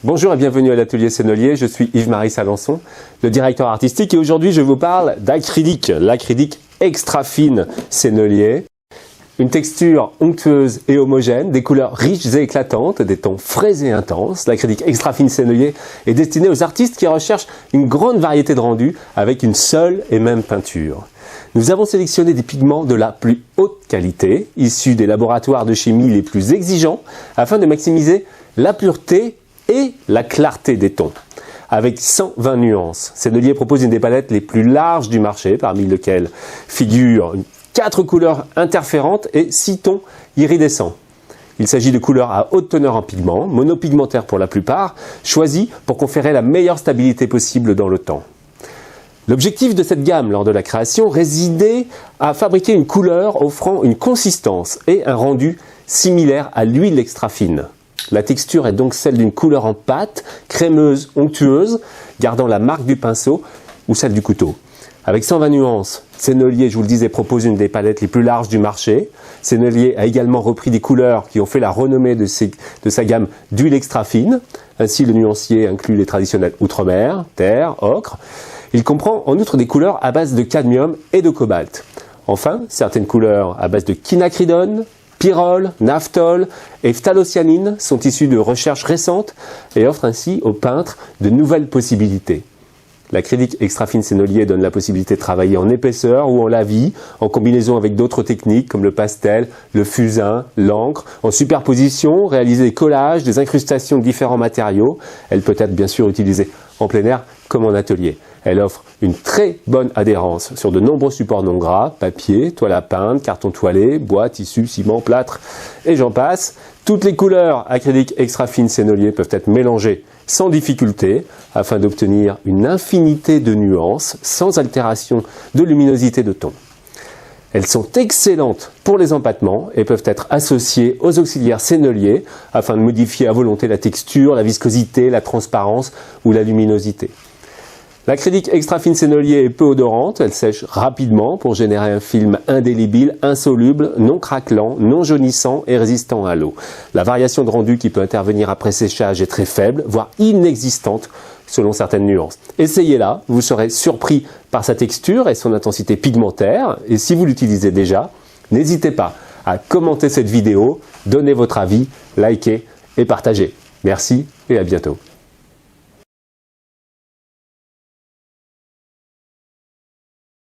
Bonjour et bienvenue à l'atelier Sennelier, je suis Yves-Marie Salençon, le directeur artistique et aujourd'hui je vous parle d'acrylique, l'acrylique extra fine Sennelier. Une texture onctueuse et homogène, des couleurs riches et éclatantes, des tons frais et intenses. L'acrylique extra fine Sennelier est destiné aux artistes qui recherchent une grande variété de rendus avec une seule et même peinture. Nous avons sélectionné des pigments de la plus haute qualité, issus des laboratoires de chimie les plus exigeants, afin de maximiser la pureté et la clarté des tons. Avec 120 nuances, Sennelier propose une des palettes les plus larges du marché, parmi lesquelles figurent 4 couleurs interférentes et 6 tons iridescents. Il s'agit de couleurs à haute teneur en pigments, monopigmentaires pour la plupart, choisis pour conférer la meilleure stabilité possible dans le temps. L'objectif de cette gamme lors de la création résidait à fabriquer une couleur offrant une consistance et un rendu similaire à l'huile extra fine. La texture est donc celle d'une couleur en pâte, crémeuse, onctueuse, gardant la marque du pinceau ou celle du couteau. Avec 120 nuances, Sennelier, je vous le disais, propose une des palettes les plus larges du marché. Sennelier a également repris des couleurs qui ont fait la renommée de sa gamme d'huile extra fine. Ainsi, le nuancier inclut les traditionnels outremer, terre, ocre. Il comprend en outre des couleurs à base de cadmium et de cobalt. Enfin, certaines couleurs à base de quinacridone, pyrrole, naphthol et phthalocyanine sont issues de recherches récentes et offrent ainsi aux peintres de nouvelles possibilités. L'acrylique extra fine Sennelier donne la possibilité de travailler en épaisseur ou en lavis, en combinaison avec d'autres techniques comme le pastel, le fusain, l'encre, en superposition, réaliser des collages, des incrustations de différents matériaux. Elle peut être bien sûr utilisée en plein air comme en atelier. Elle offre une très bonne adhérence sur de nombreux supports non gras, papier, toile à peindre, carton toilé, bois, tissu, ciment, plâtre et j'en passe. Toutes les couleurs acrylique extra fine Sennelier peuvent être mélangées sans difficulté afin d'obtenir une infinité de nuances sans altération de luminosité de ton. Elles sont excellentes pour les empattements et peuvent être associées aux auxiliaires Sennelier afin de modifier à volonté la texture, la viscosité, la transparence ou la luminosité. L'acrylique extra fine Sennelier est peu odorante, elle sèche rapidement pour générer un film indélébile, insoluble, non craquelant, non jaunissant et résistant à l'eau. La variation de rendu qui peut intervenir après séchage est très faible, voire inexistante selon certaines nuances. Essayez-la, vous serez surpris par sa texture et son intensité pigmentaire. Et si vous l'utilisez déjà, n'hésitez pas à commenter cette vidéo, donner votre avis, liker et partager. Merci et à bientôt.